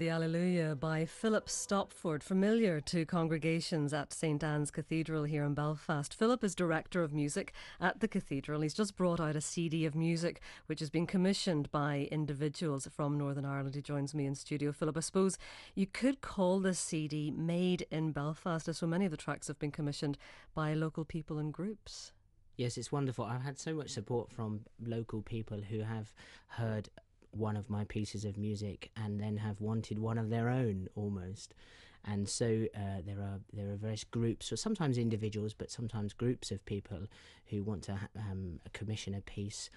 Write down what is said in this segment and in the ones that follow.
The Alleluia by Philip Stopford, familiar to congregations at St Anne's Cathedral here in Belfast. Philip is Director of Music at the Cathedral. He's just brought out a CD of music which has been commissioned by individuals from Northern Ireland. He joins me in studio. Philip, I suppose you could call this CD Made in Belfast, as so many of the tracks have been commissioned by local people and groups. Yes, it's wonderful. I've had so much support from local people who have heard one of my pieces of music and then have wanted one of their own almost. And so there are various groups, or sometimes individuals, but sometimes groups of people who want to commission a piece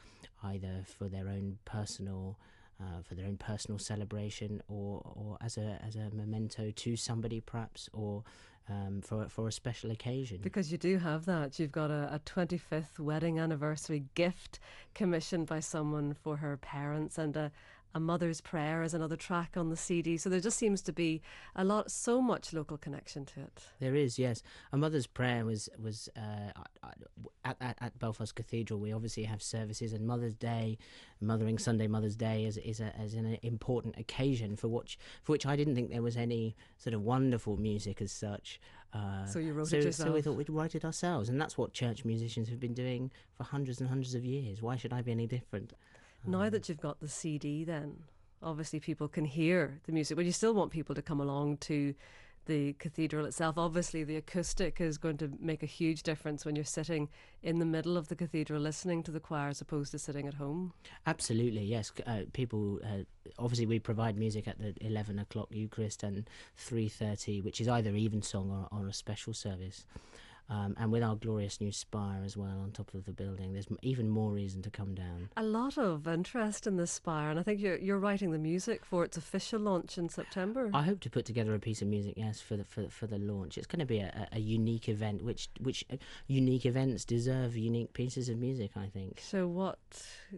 either for their own personal celebration, or as a memento to somebody perhaps, or for a special occasion. Because you do have that. You've got a 25th wedding anniversary gift commissioned by someone for her parents, and a mother's prayer is another track on the CD. So there just seems to be so much local connection to it. There is, yes. A mother's prayer was at Belfast Cathedral. We obviously have services, and Mother's Day, Mothering Sunday, Mother's Day is an important occasion for which I didn't think there was any sort of wonderful music as such. So you wrote it yourself? So we thought we'd write it ourselves, and that's what church musicians have been doing for hundreds and hundreds of years. Why should I be any different? Now that you've got the CD, then obviously people can hear the music, but you still want people to come along to the cathedral itself. Obviously the acoustic is going to make a huge difference when you're sitting in the middle of the cathedral listening to the choir as opposed to sitting at home. Absolutely, yes. People, obviously we provide music at the 11 o'clock Eucharist and 3:30, which is either evensong or a special service. And with our glorious new spire as well on top of the building, there's even more reason to come down. A lot of interest in this spire, and I think you're writing the music for its official launch in September. I hope to put together a piece of music, yes, for the launch. It's going to be a unique event, which unique events deserve unique pieces of music, I think. So what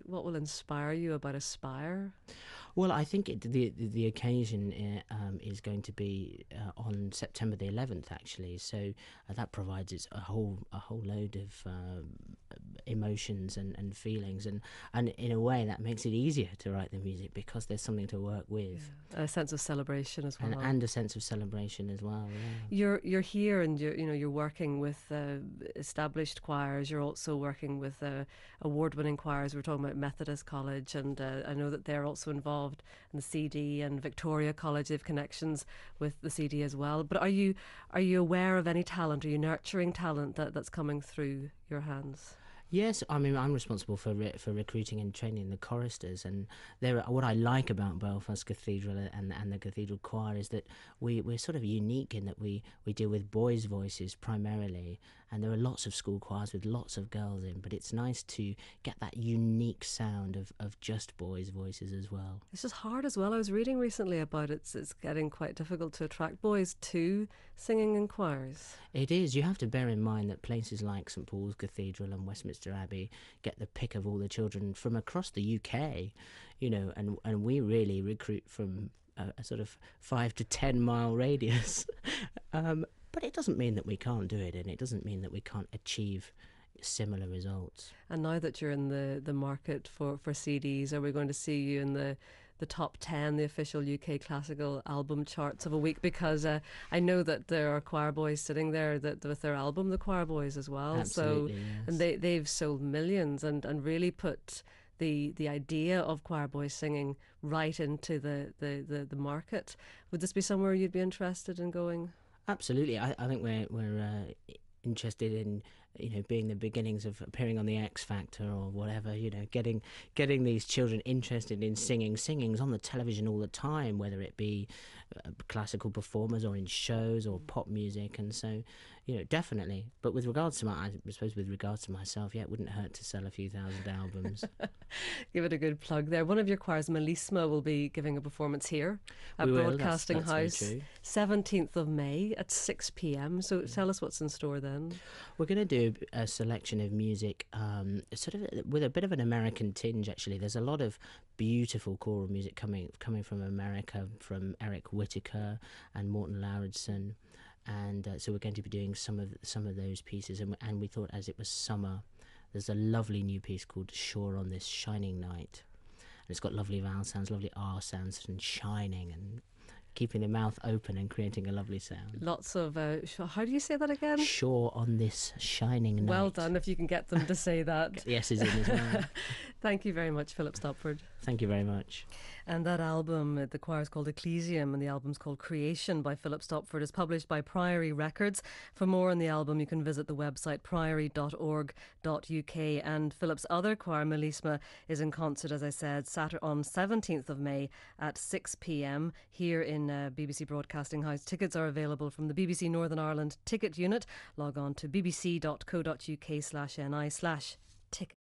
will inspire you about a spire? Well, I think the occasion is going to be on September the 11th, actually. So that provides a whole load of emotions and feelings, and in a way that makes it easier to write the music because there's something to work with. Yeah. A sense of celebration as well. And a sense of celebration as well. Yeah. You're here, and you're working with established choirs. You're also working with award-winning choirs. We're talking about Methodist College, and I know that they're also involved in the CD, and Victoria College. They have connections with the CD as well. But are you aware of any talent? Are you nurturing talent that's coming through your hands? Yes, I mean, I'm responsible for recruiting and training the choristers, and what I like about Belfast Cathedral and the Cathedral Choir is that we're sort of unique in that we deal with boys' voices primarily, and there are lots of school choirs with lots of girls in, but it's nice to get that unique sound of just boys' voices as well. It's just hard as well. I was reading recently about it. It's getting quite difficult to attract boys to singing in choirs. It is. You have to bear in mind that places like St Paul's Cathedral and Westminster Abbey get the pick of all the children from across the UK, and we really recruit from a sort of 5 to 10 mile radius. But it doesn't mean that we can't do it, and it doesn't mean that we can't achieve similar results. And now that you're in the market for CDs, are we going to see you in the top 10, the official UK classical album charts of a week? Because I know that there are choir boys sitting there with their album, the Choir Boys, as well. Absolutely, yes. And they've sold millions and really put the idea of choir boys singing right into the market. Would this be somewhere you'd be interested in going? Absolutely. I think we're interested in being the beginnings of appearing on the X Factor or whatever, getting these children interested in singing. Singing's on the television all the time, whether it be classical performers or in shows or pop music, and so definitely. But with regards to myself, yeah, it wouldn't hurt to sell a few thousand albums. Give it a good plug there. One of your choirs, Melisma, will be giving a performance here at Broadcasting House, 17th of May at 6 p.m. So tell us what's in store then. We're going to do a selection of music sort of with a bit of an American tinge, actually. There's a lot of beautiful choral music coming from America, from Eric Whittaker and Morton Lauridsen, and so we're going to be doing some of those pieces, and we thought, as it was summer, there's a lovely new piece called Sure on This Shining Night, and it's got lovely vowel sounds, lovely R sounds, and shining, and keeping the mouth open and creating a lovely sound. Lots of, how do you say that again? Sure, on this shining night. Well done if you can get them to say that. The S is in as well. Thank you very much, Philip Stopford. Thank you very much. And that album, the choir is called Ecclesiam and the album's called Creation by Philip Stopford, is published by Priory Records. For more on the album, you can visit the website priory.org.uk. And Philip's other choir, Melisma, is in concert, as I said, Saturday on 17th of May at 6 p.m. here in BBC Broadcasting House. Tickets are available from the BBC Northern Ireland ticket unit. Log on to bbc.co.uk/ni/ticket.